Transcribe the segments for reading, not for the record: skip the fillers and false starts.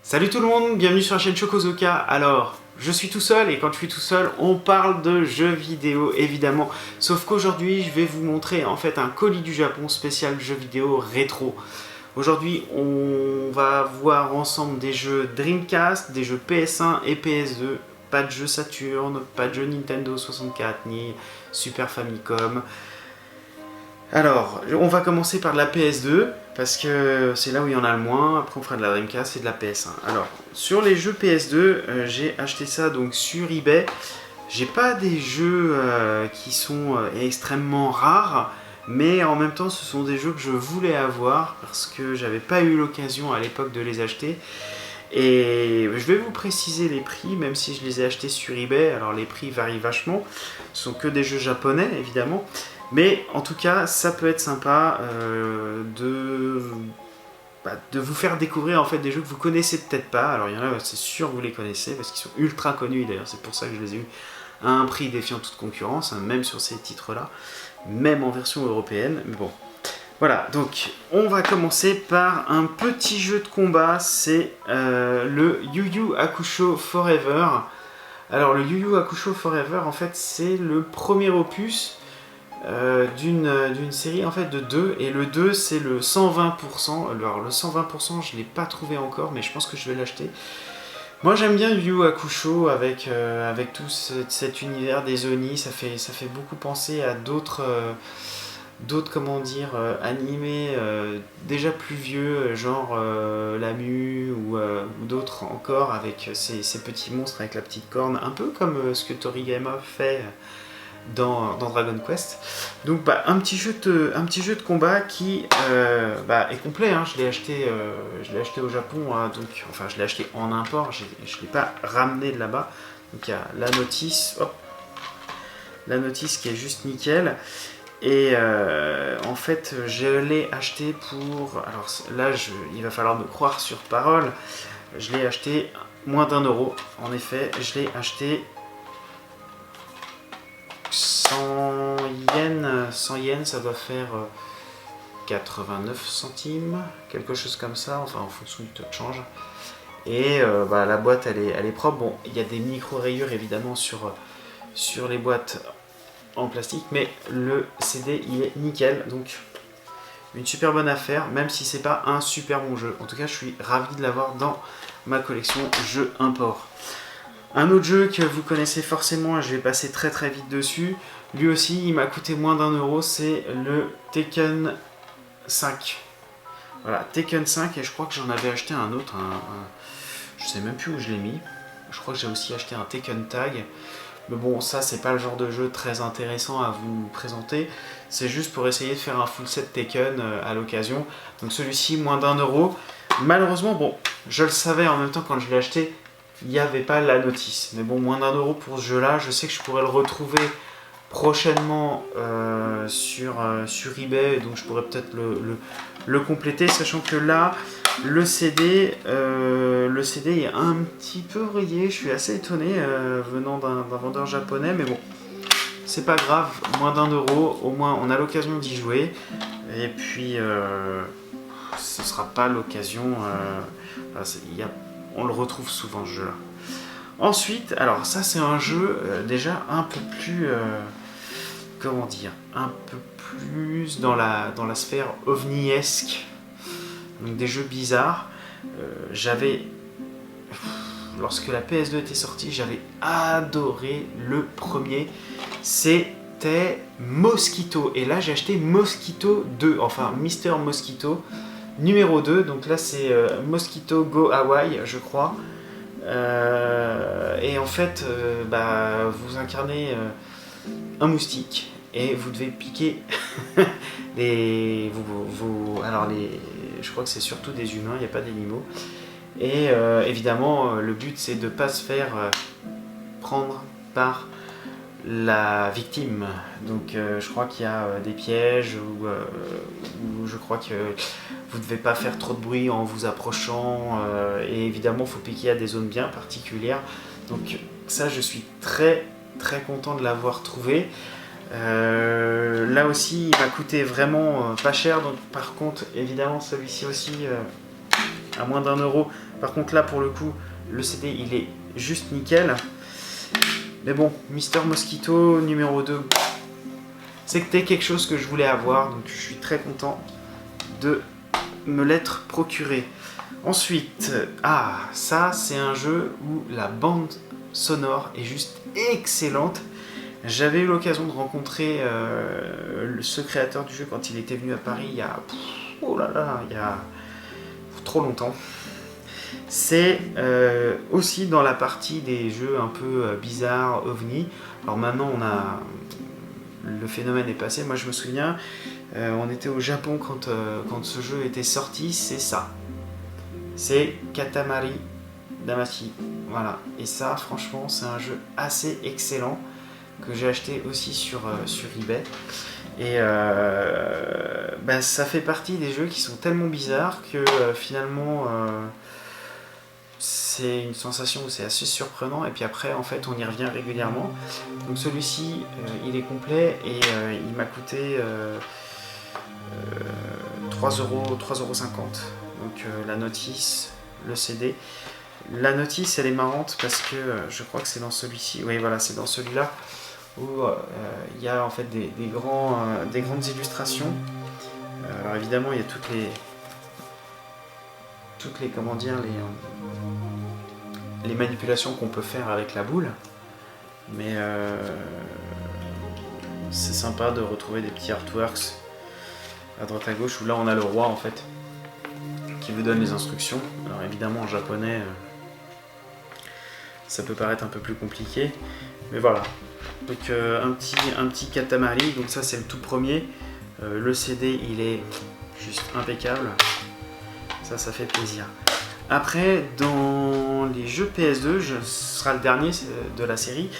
Salut tout le monde, bienvenue sur la chaîne Chocozoka. Alors, je suis tout seul et quand je suis tout seul, on parle de jeux vidéo évidemment. Sauf qu'aujourd'hui, je vais vous montrer en fait un colis du Japon spécial jeux vidéo rétro. Aujourd'hui, on va voir ensemble des jeux Dreamcast, des jeux PS1 et PS2. Pas de jeux Saturn, pas de jeux Nintendo 64 ni Super Famicom. Alors, on va commencer par de la PS2, parce que c'est là où il y en a le moins. Après, on fera de la Dreamcast et de la PS1. Alors, sur les jeux PS2, j'ai acheté ça donc sur eBay. J'ai pas des jeux qui sont extrêmement rares, mais en même temps, ce sont des jeux que je voulais avoir, parce que j'avais pas eu l'occasion à l'époque de les acheter. Et je vais vous préciser les prix, même si je les ai achetés sur eBay. Alors, les prix varient vachement. Ce sont que des jeux japonais, évidemment. Mais en tout cas, ça peut être sympa de vous faire découvrir en fait des jeux que vous connaissez peut-être pas. Alors il y en a, c'est sûr que vous les connaissez parce qu'ils sont ultra connus. D'ailleurs, c'est pour ça que je les ai eu à un prix défiant toute concurrence, hein, même sur ces titres-là, même en version européenne. Mais bon, voilà. Donc, on va commencer par un petit jeu de combat. C'est le Yu Yu Hakusho Forever. Alors, le Yu Yu Hakusho Forever, en fait, c'est le premier opus d'une série en fait de 2 et le 2 c'est le 120%. Alors le 120% je l'ai pas trouvé encore mais je pense que je vais l'acheter. Moi j'aime bien Yu Yu Hakusho avec tout cet univers des Oni, ça fait beaucoup penser à d'autres comment dire animés déjà plus vieux genre Lamu ou d'autres encore avec ces petits monstres avec la petite corne, un peu comme ce que Toriyama fait dans Dragon Quest. Donc un petit jeu de combat qui est complet, hein. Je l'ai acheté au Japon, hein, donc, enfin je l'ai acheté en import, je ne l'ai pas ramené de là-bas. Donc il y a la notice, la notice qui est juste nickel. Et en fait je l'ai acheté pour, alors là il va falloir me croire sur parole, je l'ai acheté moins d'1€. En effet, je l'ai acheté 100 yens, ça doit faire 89 centimes, quelque chose comme ça, enfin en fonction du taux de change. Et la boîte elle est propre. Bon, il y a des micro-rayures évidemment sur les boîtes en plastique, mais le CD il est nickel, donc une super bonne affaire, même si c'est pas un super bon jeu. En tout cas, je suis ravi de l'avoir dans ma collection jeux import. Un autre jeu que vous connaissez forcément, et je vais passer très très vite dessus, lui aussi il m'a coûté moins d'1€, c'est le Tekken 5. Voilà, Tekken 5, et je crois que j'en avais acheté un autre, je sais même plus où je l'ai mis. Je crois que j'ai aussi acheté un Tekken Tag. Mais bon, ça c'est pas le genre de jeu très intéressant à vous présenter, c'est juste pour essayer de faire un full set Tekken à l'occasion. Donc celui-ci, moins d'1€. Malheureusement, bon, je le savais en même temps quand je l'ai acheté, il n'y avait pas la notice. Mais bon, moins d'1€ pour ce jeu-là, je sais que je pourrais le retrouver prochainement sur eBay, donc je pourrais peut-être le compléter, sachant que là, le CD est un petit peu rayé. Je suis assez étonné venant d'un vendeur japonais, mais bon, c'est pas grave, moins d'1€, au moins on a l'occasion d'y jouer, et puis ce sera pas l'occasion, on le retrouve souvent ce jeu-là. Ensuite, alors ça c'est un jeu déjà un peu plus, comment dire, un peu plus dans la sphère ovniesque, donc des jeux bizarres. Lorsque la PS2 était sortie, j'avais adoré le premier, c'était Mosquito, et là j'ai acheté Mosquito 2, enfin Mister Mosquito numéro 2, donc là c'est Mosquito Go Hawaii je crois. Et en fait, vous incarnez un moustique et vous devez piquer je crois que c'est surtout des humains, il n'y a pas d'animaux. Et évidemment, le but c'est de ne pas se faire prendre par la victime. Donc je crois qu'il y a des pièges ou je crois que vous ne devez pas faire trop de bruit en vous approchant, et évidemment il faut piquer à des zones bien particulières. Donc ça, je suis très très content de l'avoir trouvé. Là aussi il m'a coûté vraiment pas cher, donc par contre évidemment celui-ci aussi à moins d'1 €. Par contre là pour le coup le CD il est juste nickel. Mais bon, Mister Mosquito numéro 2, c'était quelque chose que je voulais avoir, donc je suis très content de me l'être procuré. Ensuite, ça c'est un jeu où la bande sonore est juste excellente. J'avais eu l'occasion de rencontrer ce créateur du jeu quand il était venu à Paris il y a trop longtemps. C'est aussi dans la partie des jeux un peu bizarres, ovni. Alors maintenant le phénomène est passé. Moi je me souviens, on était au Japon quand ce jeu était sorti, c'est ça. C'est Katamari Damacy. Voilà. Et ça franchement c'est un jeu assez excellent que j'ai acheté aussi sur eBay. Et ça fait partie des jeux qui sont tellement bizarres que finalement c'est une sensation où c'est assez surprenant et puis après en fait on y revient régulièrement. Donc celui-ci il est complet et il m'a coûté 3,50 €. Donc la notice, le CD. La notice elle est marrante parce que je crois que c'est dans celui-ci, oui voilà c'est dans celui-là où il y a en fait des grandes illustrations. Alors évidemment il y a toutes les comment dire les manipulations qu'on peut faire avec la boule, mais c'est sympa de retrouver des petits artworks à droite à gauche où là on a le roi en fait qui vous donne les instructions. Alors évidemment en japonais ça peut paraître un peu plus compliqué, mais voilà. Donc un petit Katamari, donc ça c'est le tout premier. Le CD il est juste impeccable, ça fait plaisir. Après dans les jeux PS2, ce sera le dernier de la série,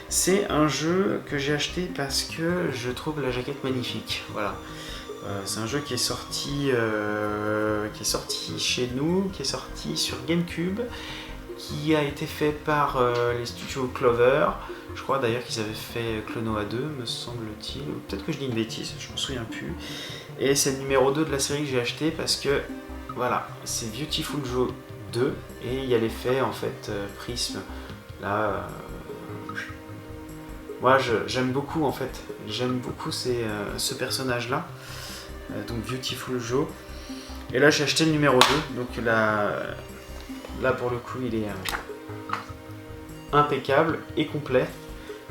c'est un jeu que j'ai acheté parce que je trouve la jaquette magnifique. Voilà. C'est un jeu qui est sorti chez nous, qui est sorti sur GameCube, qui a été fait par les studios Clover. Je crois d'ailleurs qu'ils avaient fait Clonoa 2, me semble-t-il. Peut-être que je dis une bêtise, je m'en souviens plus. Et c'est le numéro 2 de la série que j'ai acheté parce que, voilà, c'est Beautiful Joe 2. Et il y a l'effet, en fait, prisme. Là, moi j'aime beaucoup, en fait. J'aime beaucoup ce personnage-là. Donc Beautiful Joe. Et là, j'ai acheté le numéro 2. Donc là pour le coup, il est impeccable et complet.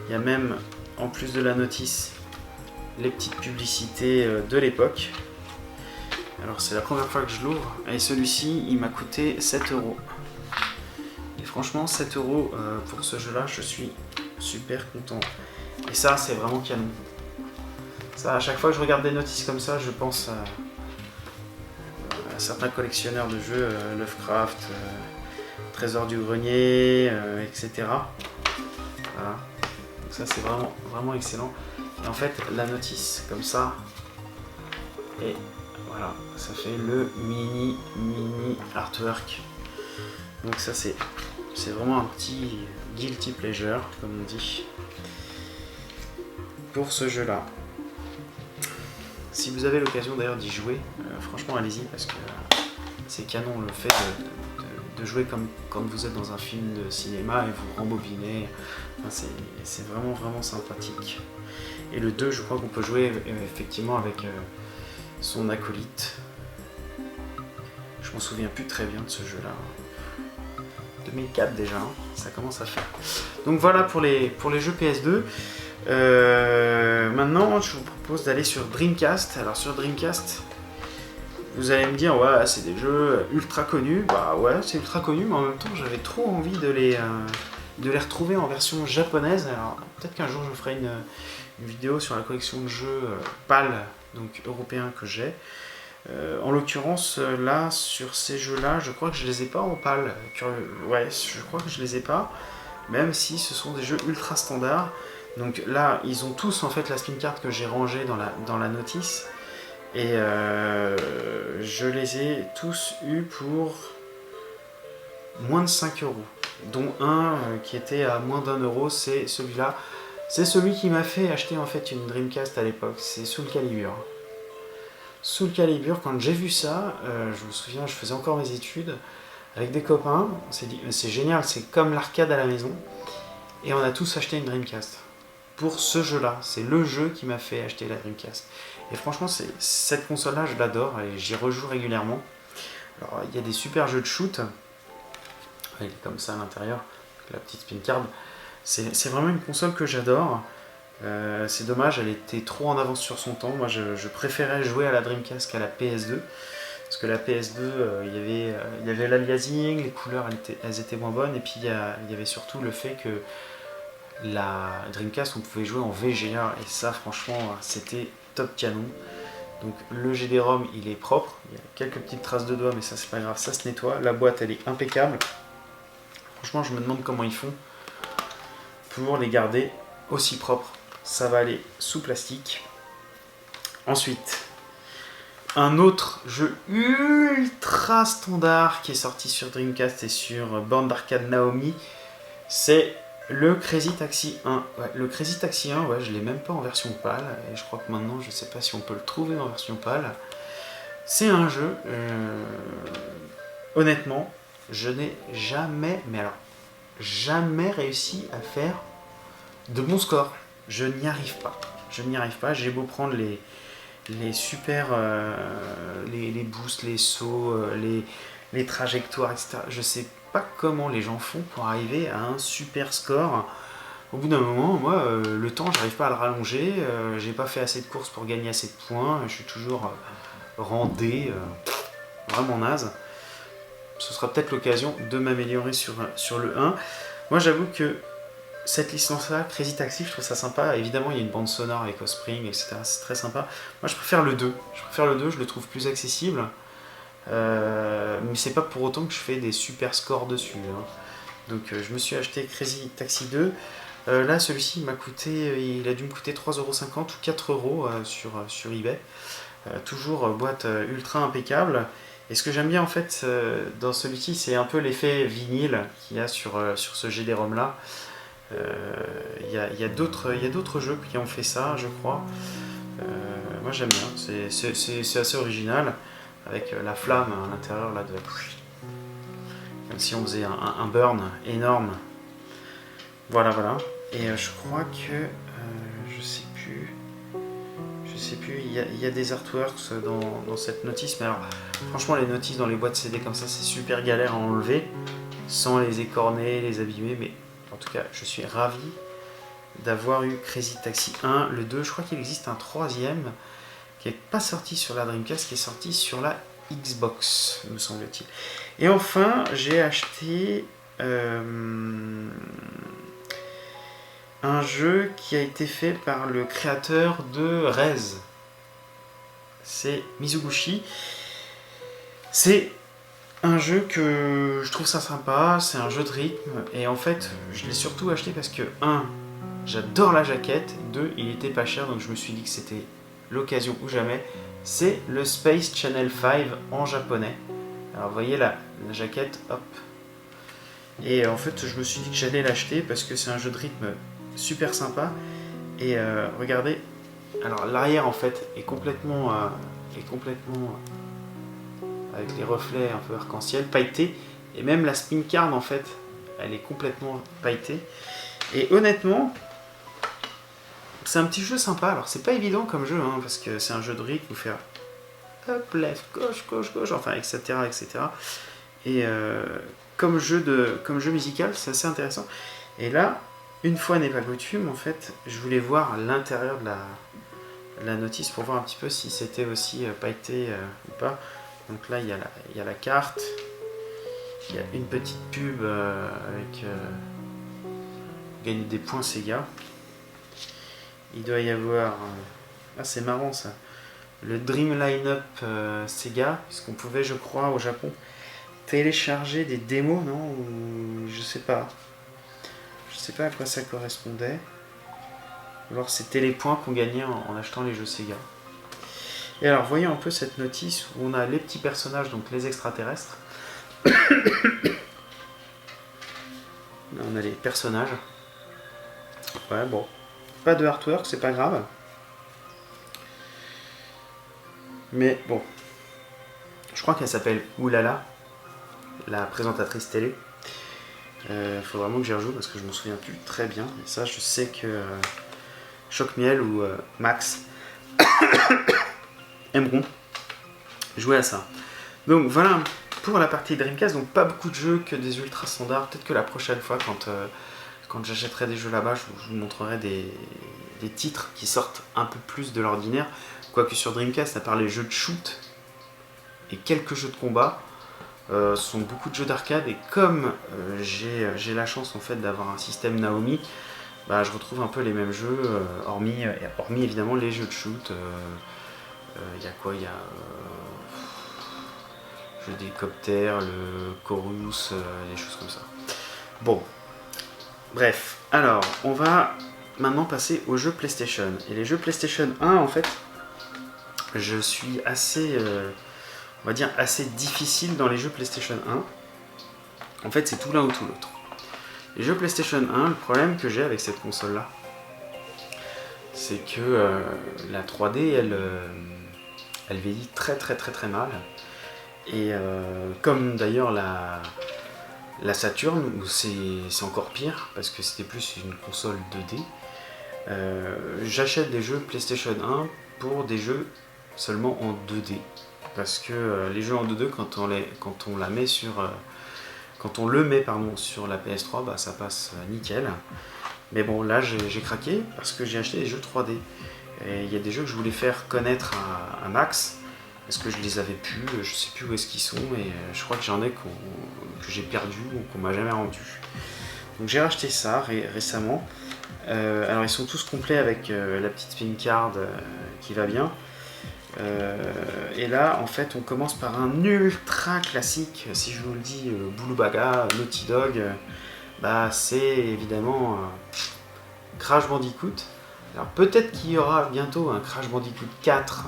Il y a même, en plus de la notice, les petites publicités de l'époque. Alors c'est la première fois que je l'ouvre. Et celui-ci, il m'a coûté 7 €. Et franchement, 7 € pour ce jeu-là, je suis super content. Et ça, c'est vraiment canon. Ça, à chaque fois que je regarde des notices comme ça, je pense à certains collectionneurs de jeux, Lovecraft, Trésor du Grenier, etc. Voilà. Donc ça c'est vraiment excellent. Et en fait la notice comme ça, et voilà, ça fait le mini artwork. Donc ça c'est vraiment un petit guilty pleasure comme on dit pour ce jeu là. Si vous avez l'occasion d'ailleurs d'y jouer, franchement allez-y parce que c'est canon le fait de jouer comme quand vous êtes dans un film de cinéma et vous rembobinez. Enfin, c'est vraiment sympathique. Et le 2, je crois qu'on peut jouer effectivement avec son acolyte. Je m'en souviens plus très bien de ce jeu-là. 2004 déjà, hein, ça commence à faire. Donc voilà pour les jeux PS2. Maintenant, je vous propose d'aller sur Dreamcast. Alors sur Dreamcast, vous allez me dire, ouais, c'est des jeux ultra connus. Bah ouais, c'est ultra connu, mais en même temps, j'avais trop envie de les retrouver en version japonaise. Alors peut-être qu'un jour, je ferai une vidéo sur la collection de jeux PAL, donc européens que j'ai. En l'occurrence, là, sur ces jeux-là, je crois que je les ai pas en PAL. Ouais, je crois que je les ai pas, même si ce sont des jeux ultra standards. Donc là, ils ont tous en fait la spin card que j'ai rangée dans la notice. Et je les ai tous eus pour moins de 5 €, dont un qui était à moins d'1 €, c'est celui-là. C'est celui qui m'a fait acheter en fait une Dreamcast à l'époque, c'est Soul Calibur. Soul Calibur, quand j'ai vu ça, je me souviens, je faisais encore mes études avec des copains, on s'est dit c'est génial, c'est comme l'arcade à la maison, et on a tous acheté une Dreamcast. Pour ce jeu-là, c'est le jeu qui m'a fait acheter la Dreamcast. Et franchement, cette console-là, je l'adore et j'y rejoue régulièrement. Alors, il y a des super jeux de shoot, il est comme ça à l'intérieur, la petite spin card. C'est vraiment une console que j'adore. C'est dommage, elle était trop en avance sur son temps. Moi, je préférais jouer à la Dreamcast qu'à la PS2. Parce que la PS2, il y avait l'aliasing, les couleurs elles étaient moins bonnes. Et puis il y avait surtout le fait que la Dreamcast, on pouvait jouer en VGA. Et ça, franchement, c'était top canon. Donc le GD-ROM, il est propre. Il y a quelques petites traces de doigts, mais ça, c'est pas grave, ça se nettoie. La boîte, elle est impeccable. Franchement, je me demande comment ils font pour les garder aussi propres. Ça va aller sous plastique. Ensuite, un autre jeu ultra standard qui est sorti sur Dreamcast et sur borne d'arcade Naomi, c'est le Crazy Taxi 1. Ouais, le Crazy Taxi 1, ouais, je l'ai même pas en version PAL, et je crois que maintenant, je sais pas si on peut le trouver en version PAL. C'est un jeu, honnêtement, je n'ai jamais, mais alors, jamais réussi à faire de bons scores. Je n'y arrive pas. Je n'y arrive pas. J'ai beau prendre les super, les boosts, les sauts, les trajectoires, etc. Je sais pas comment les gens font pour arriver à un super score. Au bout d'un moment, moi, le temps, j'arrive pas à le rallonger. J'ai pas fait assez de courses pour gagner assez de points. Je suis toujours rendé, vraiment naze. Ce sera peut-être l'occasion de m'améliorer sur le 1. Moi, j'avoue que cette licence-là, Crazy Taxi, je trouve ça sympa. Évidemment, il y a une bande sonore avec Offspring, etc. C'est très sympa. Moi, je préfère le 2. Je le trouve plus accessible. Mais c'est pas pour autant que je fais des super scores dessus. Hein. Donc, je me suis acheté Crazy Taxi 2. Là, celui-ci, il a dû me coûter 3,50€ ou 4€ sur eBay. Toujours boîte ultra impeccable. Et ce que j'aime bien en fait dans celui-ci, c'est un peu l'effet vinyle qu'il y a sur ce GD-ROM là. Il y a d'autres jeux qui ont fait ça, je crois. Moi j'aime bien, c'est assez original, avec la flamme à l'intérieur là, comme si on faisait un burn énorme. Voilà. Et je crois que, je sais plus, il y a des artworks dans cette notice, mais alors franchement les notices dans les boîtes CD comme ça, c'est super galère à enlever, sans les écorner, les abîmer, mais en tout cas, je suis ravi d'avoir eu Crazy Taxi 1, le 2, je crois qu'il existe un troisième qui n'est pas sorti sur la Dreamcast, qui est sorti sur la Xbox, me semble-t-il. Et enfin, j'ai acheté un jeu qui a été fait par le créateur de Rez. C'est Mizuguchi. C'est un jeu que je trouve ça sympa, c'est un jeu de rythme, et en fait, je l'ai surtout acheté parce que, 1, j'adore la jaquette, 2, il était pas cher, donc je me suis dit que c'était l'occasion ou jamais. C'est le Space Channel 5 en japonais. Alors vous voyez la jaquette, hop. Et en fait, je me suis dit que j'allais l'acheter parce que c'est un jeu de rythme super sympa. Et regardez, alors l'arrière en fait est complètement avec les reflets un peu arc-en-ciel, pailleté, et même la spin card en fait, elle est complètement pailletée. Et honnêtement, c'est un petit jeu sympa. Alors c'est pas évident comme jeu, hein, parce que c'est un jeu de rythme, vous faire hop, left, gauche, enfin etc. Et comme jeu musical, c'est assez intéressant. Et là, une fois n'est pas coutume, en fait, je voulais voir l'intérieur de la notice pour voir un petit peu si c'était aussi pailleté ou pas. Donc là, il y a la carte, il y a une petite pub avec gagner des points Sega. Il doit y avoir, ah c'est marrant ça, le Dream Lineup Sega, puisqu'on pouvait, je crois, au Japon, télécharger des démos, non? Ou je sais pas à quoi ça correspondait. Alors c'était les points qu'on gagnait en achetant les jeux Sega. Et alors voyons un peu cette notice où on a les petits personnages, donc les extraterrestres. Là, on a les personnages. Ouais, bon. Pas de artwork, c'est pas grave. Mais bon, je crois qu'elle s'appelle Oulala, la présentatrice télé. Faut vraiment que j'y rejoue parce que je m'en souviens plus très bien. Et ça, je sais que Choc-Miel ou Max aimeront jouer à ça. Donc voilà pour la partie Dreamcast. Donc pas beaucoup de jeux, que des ultra standards. Peut-être que la prochaine fois, quand j'achèterai des jeux là-bas, je vous montrerai des titres qui sortent un peu plus de l'ordinaire. Quoique sur Dreamcast, à part les jeux de shoot et quelques jeux de combat, ce sont beaucoup de jeux d'arcade. Et comme j'ai la chance en fait d'avoir un système Naomi, bah, je retrouve un peu les mêmes jeux, hormis évidemment les jeux de shoot. Il y a quoi? Il y a le jeu d'hélicoptère, le Chorus, des choses comme ça. Bon, bref, alors on va maintenant passer aux jeux PlayStation. Et les jeux PlayStation 1, en fait, je suis assez, on va dire, assez difficile dans les jeux PlayStation 1. En fait, c'est tout l'un ou tout l'autre. Les jeux PlayStation 1, le problème que j'ai avec cette console-là, c'est que la 3D, elle vieillit très mal. Et comme d'ailleurs la Saturn, où c'est encore pire, parce que c'était plus une console 2D, j'achète des jeux PlayStation 1 pour des jeux seulement en 2D. Parce que les jeux en 2D, quand on le met sur la PS3, bah, ça passe nickel. Mais bon, là j'ai craqué parce que j'ai acheté des jeux 3D. Et il y a des jeux que je voulais faire connaître à Max, parce que je les avais plus, je sais plus où est-ce qu'ils sont, et je crois que j'en ai que j'ai perdu ou qu'on m'a jamais rendu. Donc j'ai racheté ça récemment. Alors ils sont tous complets avec la petite spin card qui va bien. Et là en fait on commence par un ultra classique, si je vous le dis, Bulubaga, Naughty Dog, bah c'est évidemment Crash Bandicoot. Alors peut-être qu'il y aura bientôt un Crash Bandicoot 4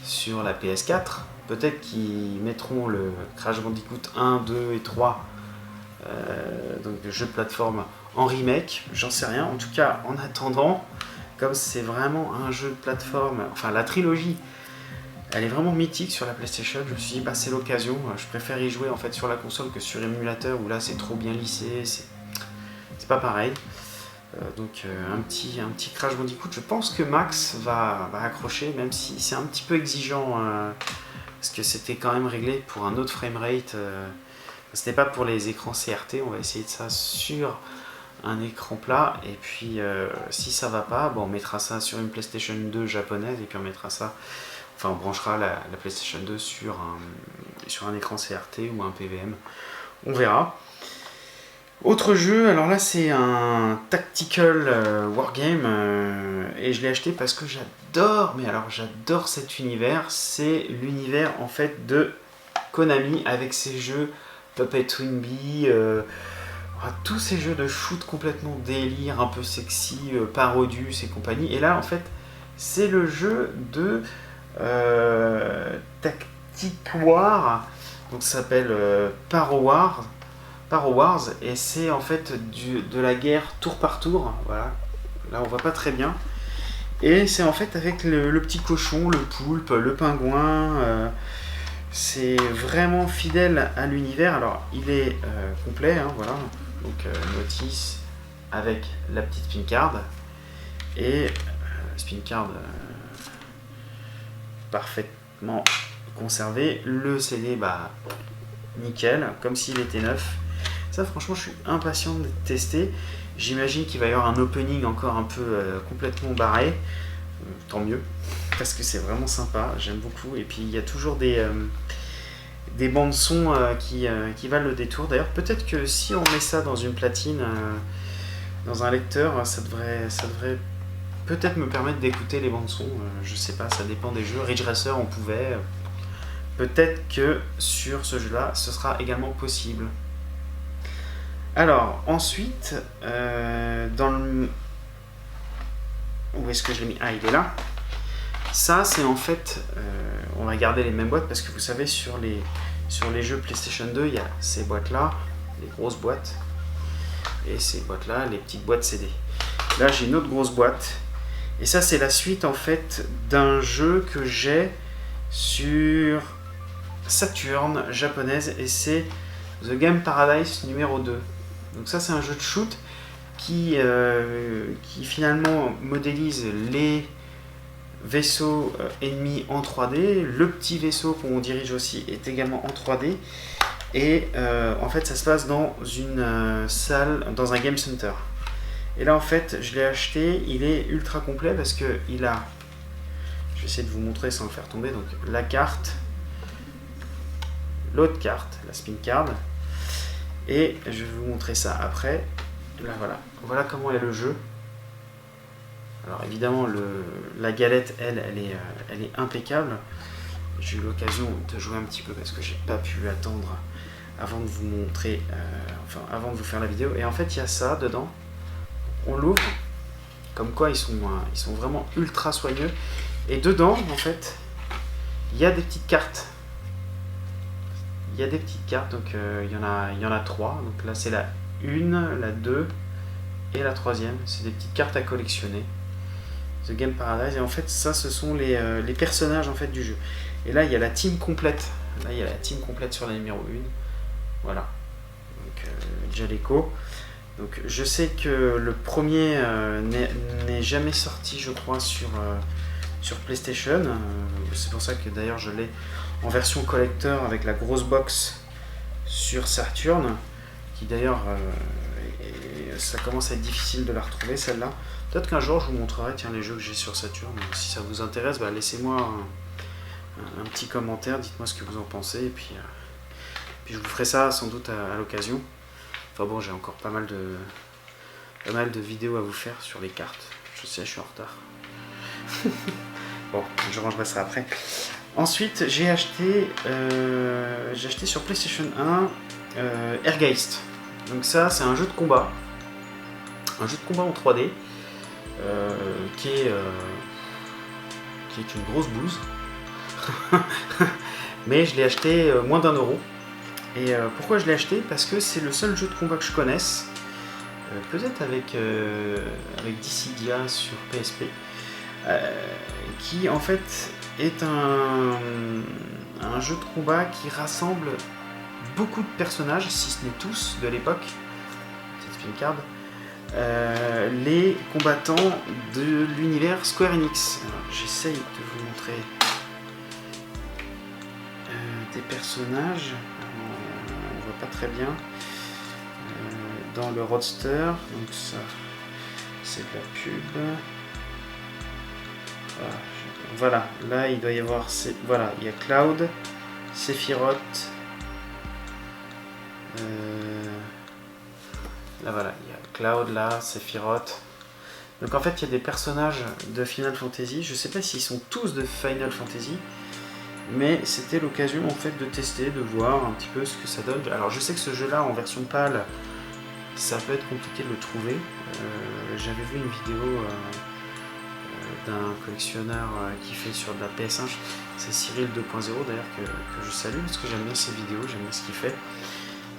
sur la PS4, peut-être qu'ils mettront le Crash Bandicoot 1, 2 et 3, donc le jeu de plateforme en remake, j'en sais rien. En tout cas, en attendant, comme c'est vraiment un jeu de plateforme, enfin la trilogie, elle est vraiment mythique sur la PlayStation, je me suis dit bah c'est l'occasion, je préfère y jouer en fait sur la console que sur émulateur où là c'est trop bien lissé, c'est pas pareil. Donc un petit Crash Bandicoot, je pense que Max va accrocher, même si c'est un petit peu exigeant, parce que c'était quand même réglé pour un autre framerate, c'était pas pour les écrans CRT, on va essayer de ça sur un écran plat, et puis si ça va pas, bon, on mettra ça sur une PlayStation 2 japonaise, et puis on mettra ça, enfin on branchera la PlayStation 2 sur un écran CRT ou un PVM, on verra. Autre jeu, alors là c'est un tactical wargame, et je l'ai acheté parce que j'adore cet univers. C'est l'univers en fait de Konami avec ses jeux Puppet Twinbee, tous ces jeux de shoot complètement délire, un peu sexy, Parodius et compagnie. Et là en fait c'est le jeu de Tactic War, donc ça s'appelle Paro Wars, et c'est en fait de la guerre tour par tour, voilà, là on voit pas très bien, et c'est en fait avec le petit cochon, le poulpe, le pingouin, c'est vraiment fidèle à l'univers. Alors il est complet, hein, voilà, donc notice avec la petite spin card, et spin card parfaitement conservé, le CD bah nickel, comme s'il était neuf. Ça franchement je suis impatient de tester. J'imagine qu'il va y avoir un opening encore un peu complètement barré, tant mieux, parce que c'est vraiment sympa, j'aime beaucoup. Et puis il y a toujours des bandes son qui valent le détour. D'ailleurs peut-être que si on met ça dans une platine, dans un lecteur, ça devrait peut-être me permettre d'écouter les bandes son, je sais pas, ça dépend des jeux. Ridge Racer on pouvait, peut-être que sur ce jeu là ce sera également possible. Alors ensuite, dans le... où est-ce que je l'ai mis? Ah, il est là. Ça c'est en fait, on va garder les mêmes boîtes parce que vous savez sur les jeux PlayStation 2 il y a ces boîtes là, les grosses boîtes, et ces boîtes là, les petites boîtes CD. Là j'ai une autre grosse boîte, et ça c'est la suite en fait d'un jeu que j'ai sur Saturn japonaise et c'est The Game Paradise numéro 2. Donc ça c'est un jeu de shoot qui finalement modélise les vaisseaux ennemis en 3D. Le petit vaisseau qu'on dirige aussi est également en 3D. Et en fait ça se passe dans une salle, dans un game center. Et là en fait je l'ai acheté, il est ultra complet parce que il a, je vais essayer de vous montrer sans le faire tomber, donc la carte, l'autre carte, la spin card, et je vais vous montrer ça après. Là voilà comment est le jeu. Alors évidemment la galette elle est impeccable. J'ai eu l'occasion de jouer un petit peu parce que j'ai pas pu attendre avant de vous montrer, avant de vous faire la vidéo. Et en fait il y a ça dedans, on l'ouvre, comme quoi ils sont vraiment ultra soigneux. Et dedans en fait il y a des petites cartes. Il y a des petites cartes, donc il y en a 3. Donc là c'est la 1, la 2 et la 3e. C'est des petites cartes à collectionner. The Game Paradise. Et en fait ça ce sont les personnages en fait du jeu. Et là il y a la team complète. Là il y a la team complète sur la numéro 1. Voilà. Donc Jaleco. Donc je sais que le premier n'est jamais sorti je crois sur PlayStation. C'est pour ça que d'ailleurs je l'ai en version collector avec la grosse box sur Saturn, qui d'ailleurs ça commence à être difficile de la retrouver celle-là. Peut-être qu'un jour je vous montrerai les jeux que j'ai sur Saturn. Si ça vous intéresse, laissez-moi un petit commentaire, dites-moi ce que vous en pensez, et puis je vous ferai ça sans doute à l'occasion. Enfin bon, j'ai encore pas mal de vidéos à vous faire sur les cartes. Je sais, je suis en retard. Bon, je rangerai ça après. Ensuite, j'ai acheté sur PlayStation 1 Airgeist. Donc ça, c'est un jeu de combat. Un jeu de combat en 3D qui est une grosse bouse. Mais je l'ai acheté moins d'€1. Et pourquoi je l'ai acheté? Parce que c'est le seul jeu de combat que je connaisse. Peut-être avec Dissidia sur PSP. Qui en fait est un jeu de combat qui rassemble beaucoup de personnages, si ce n'est tous de l'époque, petite spin card, les combattants de l'univers Square Enix. J'essaye de vous montrer des personnages, on voit pas très bien, dans le roadster, donc ça c'est de la pub. Voilà, là il doit y avoir, voilà, il y a Cloud, Sephiroth, là voilà, il y a Cloud, là, Sephiroth. Donc en fait il y a des personnages de Final Fantasy, je sais pas s'ils sont tous de Final Fantasy, mais c'était l'occasion en fait de tester, de voir un petit peu ce que ça donne. Alors je sais que ce jeu là en version PAL, ça peut être compliqué de le trouver. J'avais vu une vidéo d'un collectionneur qui fait sur de la PS1, c'est Cyril 2.0 d'ailleurs que je salue parce que j'aime bien ses vidéos, j'aime bien ce qu'il fait.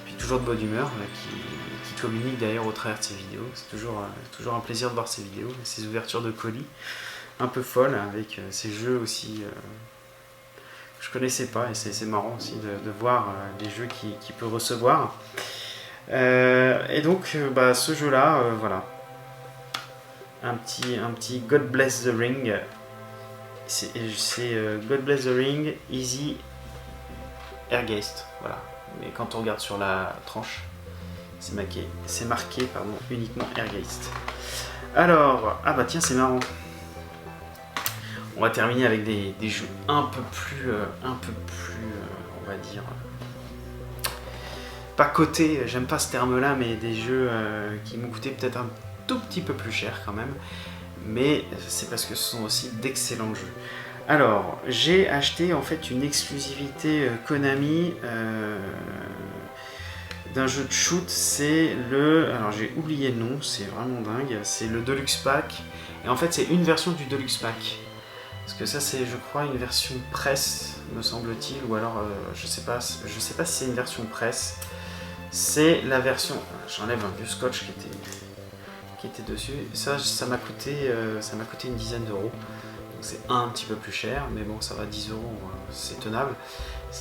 Puis toujours de bonne humeur, qui communique d'ailleurs au travers de ses vidéos. C'est toujours un plaisir de voir ses vidéos, ses ouvertures de colis un peu folles avec ses jeux aussi que je connaissais pas, et c'est marrant aussi de voir les jeux qu'il peut recevoir. Et donc ce jeu là, voilà. Un petit God Bless the Ring. C'est God Bless the Ring, Easy Airgeist. Voilà. Mais quand on regarde sur la tranche, c'est marqué uniquement Airgeist. Alors, ah bah tiens, c'est marrant. On va terminer avec des jeux un peu plus, on va dire, pas cotés, j'aime pas ce terme-là, mais des jeux qui m'ont coûté peut-être un tout petit peu plus cher quand même, mais c'est parce que ce sont aussi d'excellents jeux. Alors j'ai acheté en fait une exclusivité Konami d'un jeu de shoot, c'est alors j'ai oublié le nom, c'est vraiment dingue, c'est le Deluxe Pack, et en fait c'est une version du Deluxe Pack, parce que ça c'est je crois une version presse me semble-t-il, ou alors je sais pas si c'est une version presse, c'est la version, j'enlève un vieux scotch qui était dessus, ça m'a coûté une dizaine d'euros. c'est un petit peu plus cher, mais bon, ça va, 10 €, c'est tenable.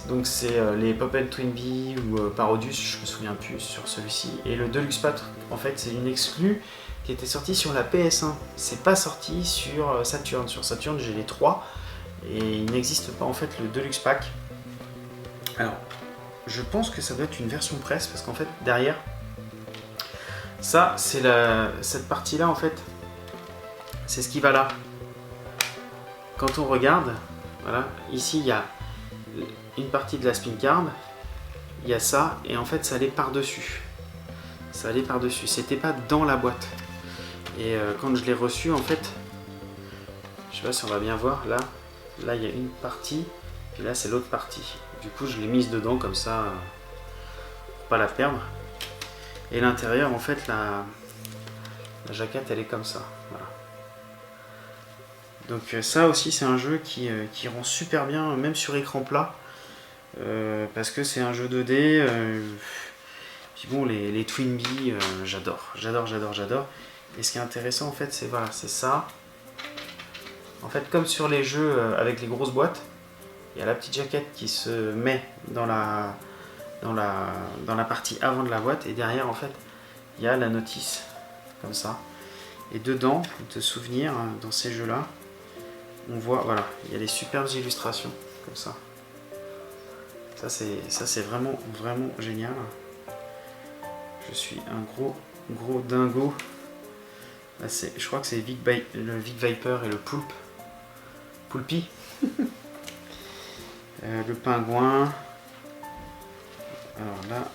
Donc c'est les Pop & Twinbee ou Parodius, je me souviens plus sur celui-ci. Et le Deluxe Pack, en fait, c'est une exclue qui était sortie sur la PS1. C'est pas sorti sur Saturn. Sur Saturn, j'ai les 3 et il n'existe pas en fait le Deluxe Pack. Alors, je pense que ça doit être une version presse parce qu'en fait, derrière, ça, c'est cette partie-là en fait, c'est ce qui va là. Quand on regarde, voilà, ici il y a une partie de la spin card, il y a ça, et en fait ça allait par-dessus. Ça allait par-dessus, c'était pas dans la boîte. Et quand je l'ai reçu, en fait, je sais pas si on va bien voir, là il y a une partie, puis là c'est l'autre partie. Du coup je l'ai mise dedans comme ça, pour pas la perdre. Et l'intérieur, en fait, la jaquette elle est comme ça, voilà. Donc ça aussi c'est un jeu qui rend super bien, même sur écran plat, parce que c'est un jeu 2D. Puis bon, les Twinbee, j'adore. Et ce qui est intéressant en fait, c'est voilà, c'est ça. En fait, comme sur les jeux avec les grosses boîtes, il y a la petite jaquette qui se met dans la partie avant de la boîte, et derrière en fait, il y a la notice, comme ça. Et dedans, pour te souvenir, dans ces jeux-là, on voit, voilà, il y a des superbes illustrations, comme ça. Ça c'est vraiment génial. Je suis un gros dingo. Là, je crois que c'est le Vic Viper et le Poulpi. Le pingouin. Alors là,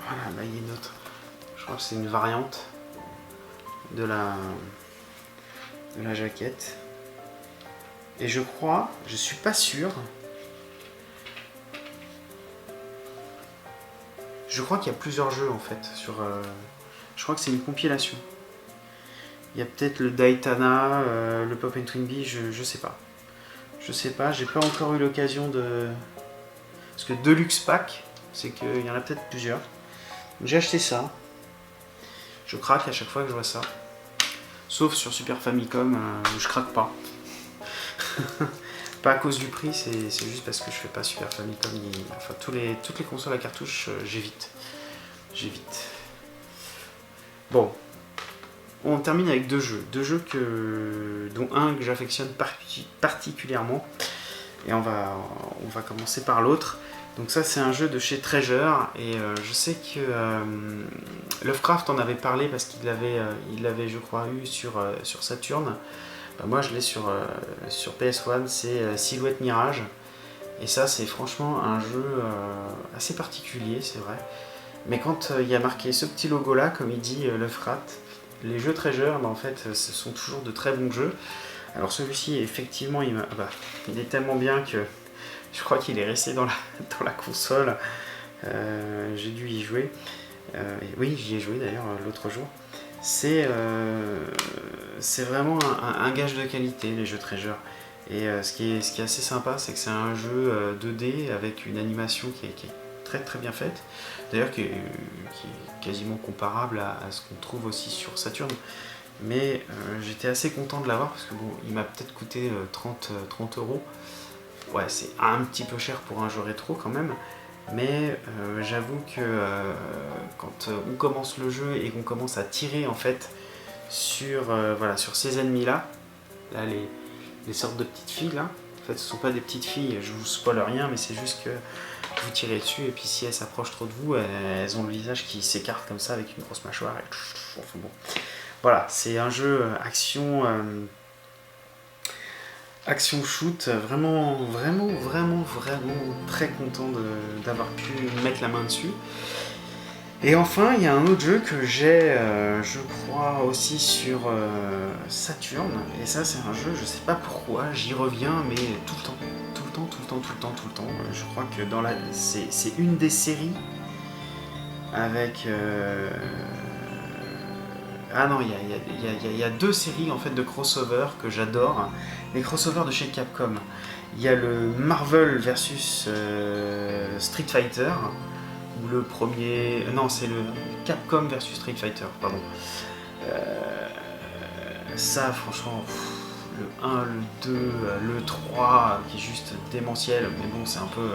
voilà, là il y a une autre. Je crois que c'est une variante de la jaquette. Et je suis pas sûr. Je crois qu'il y a plusieurs jeux en fait sur. Je crois que c'est une compilation. Il y a peut-être le Daytona, le Pop & Twinbee, je sais pas. Je sais pas, j'ai pas encore eu l'occasion de. Parce que Deluxe Pack, c'est qu'il y en a peut-être plusieurs. J'ai acheté ça. Je craque à chaque fois que je vois ça. Sauf sur Super Famicom, où je craque pas. Pas à cause du prix, c'est juste parce que je fais pas Super Famicom enfin toutes les consoles à cartouche, j'évite. Bon, on termine avec deux jeux dont un que j'affectionne particulièrement, et on va commencer par l'autre. Donc ça c'est un jeu de chez Treasure, et je sais que Lovecraft en avait parlé parce qu'il l'avait je crois eu sur Saturn. Bah, moi je l'ai sur PS1, c'est Silhouette Mirage, et ça c'est franchement un jeu assez particulier, c'est vrai, mais quand il y a marqué ce petit logo là, comme il dit Lovecraft, les jeux Treasure, bah, en fait ce sont toujours de très bons jeux. Alors celui-ci effectivement il est tellement bien que je crois qu'il est resté dans la console, j'ai dû y jouer, oui j'y ai joué d'ailleurs l'autre jour. C'est vraiment un gage de qualité, les jeux Treasure. Et ce qui est assez sympa, c'est que c'est un jeu 2D avec une animation qui est très bien faite. D'ailleurs qui est quasiment comparable à ce qu'on trouve aussi sur Saturn. Mais j'étais assez content de l'avoir parce que bon, il m'a peut-être coûté 30 €. Ouais, c'est un petit peu cher pour un jeu rétro quand même. Mais j'avoue que quand on commence le jeu et qu'on commence à tirer en fait sur ces ennemis là les sortes de petites filles là, en fait ce sont pas des petites filles, je vous spoil rien, mais c'est juste que vous tirez dessus et puis si elles s'approchent trop de vous, elles ont le visage qui s'écarte comme ça avec une grosse mâchoire et enfin bon. Voilà, c'est un jeu action shoot, vraiment très content d'avoir pu mettre la main dessus. Et enfin, il y a un autre jeu que j'ai, je crois, aussi sur Saturn. Et ça, c'est un jeu, je sais pas pourquoi, j'y reviens, mais tout le temps. Je crois que c'est une des séries avec... Ah non, il y a deux séries en fait de crossover que j'adore. Les crossovers de chez Capcom. Il y a le Marvel versus Street Fighter, ou le premier... Non, c'est le Capcom versus Street Fighter, pardon. Ça, franchement, le 1, le 2, le 3 qui est juste démentiel, mais bon c'est un peu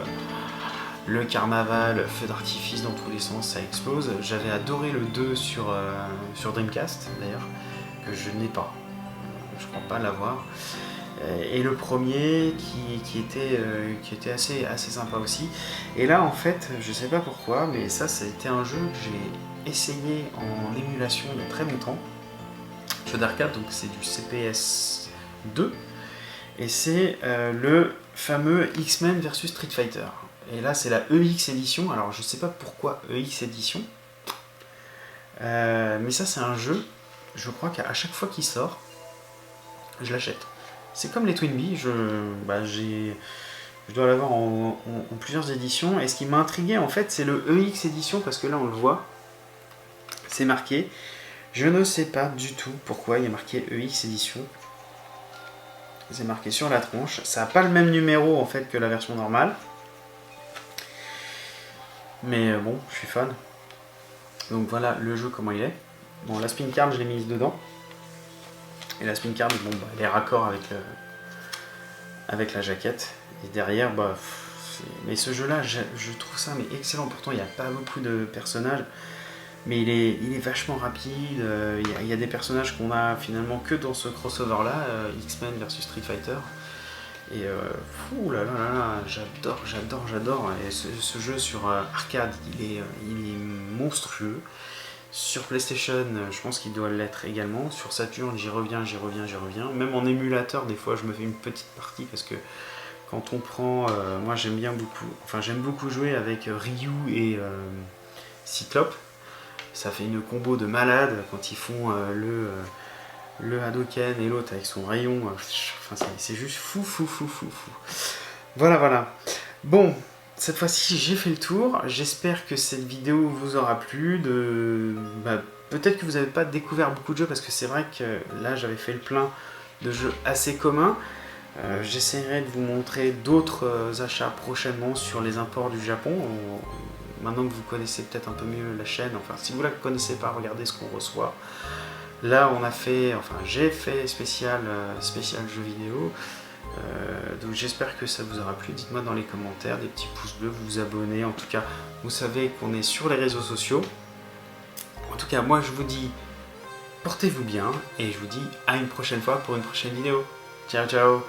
le carnaval, feu d'artifice dans tous les sens, ça explose. J'avais adoré le 2 sur Dreamcast d'ailleurs, que je n'ai pas, je crois pas l'avoir. Et le premier qui était assez sympa aussi. Et là en fait, je sais pas pourquoi, mais ça a été un jeu que j'ai essayé en émulation il y a très longtemps. Jeu d'arcade, donc c'est du CPS 2. Et c'est le fameux X-Men vs Street Fighter. Et là c'est la EX édition, alors je sais pas pourquoi EX édition. Mais ça c'est un jeu, je crois qu'à chaque fois qu'il sort, je l'achète. C'est comme les Twinbee, je dois l'avoir en plusieurs éditions. Et ce qui m'a intrigué en fait, c'est le EX édition, parce que là on le voit, c'est marqué. Je ne sais pas du tout pourquoi il y a marqué EX édition. C'est marqué sur la tronche. Ça n'a pas le même numéro en fait que la version normale. Mais bon, je suis fan. Donc voilà le jeu comment il est. Bon, la spin card je l'ai mise dedans. Et la spin card, bon, elle est raccord avec la jaquette. Et derrière, mais ce jeu-là, je trouve ça mais excellent. Pourtant, il n'y a pas beaucoup de personnages. Mais il est vachement rapide. Il y a des personnages qu'on a finalement que dans ce crossover-là, X-Men versus Street Fighter. Et fou là là là là, j'adore. Et ce jeu sur arcade, il est monstrueux. Sur PlayStation, je pense qu'il doit l'être également. Sur Saturn, j'y reviens. Même en émulateur, des fois, je me fais une petite partie parce que quand on prend... moi, j'aime beaucoup jouer avec Ryu et Cyclope. Ça fait une combo de malade quand ils font le Hadouken et l'autre avec son rayon. C'est juste fou. Voilà. Bon, cette fois-ci j'ai fait le tour. J'espère que cette vidéo vous aura plu. Peut-être que vous n'avez pas découvert beaucoup de jeux, parce que c'est vrai que là j'avais fait le plein de jeux assez communs. J'essaierai de vous montrer d'autres achats prochainement sur les imports du Japon. Maintenant que vous connaissez peut-être un peu mieux la chaîne, enfin si vous la connaissez pas, regardez ce qu'on reçoit. Là j'ai fait spécial jeux vidéo. Donc j'espère que ça vous aura plu. Dites-moi dans les commentaires, des petits pouces bleus, vous vous abonnez. En tout cas, vous savez qu'on est sur les réseaux sociaux. En tout cas, moi je vous dis portez-vous bien et je vous dis à une prochaine fois pour une prochaine vidéo. Ciao.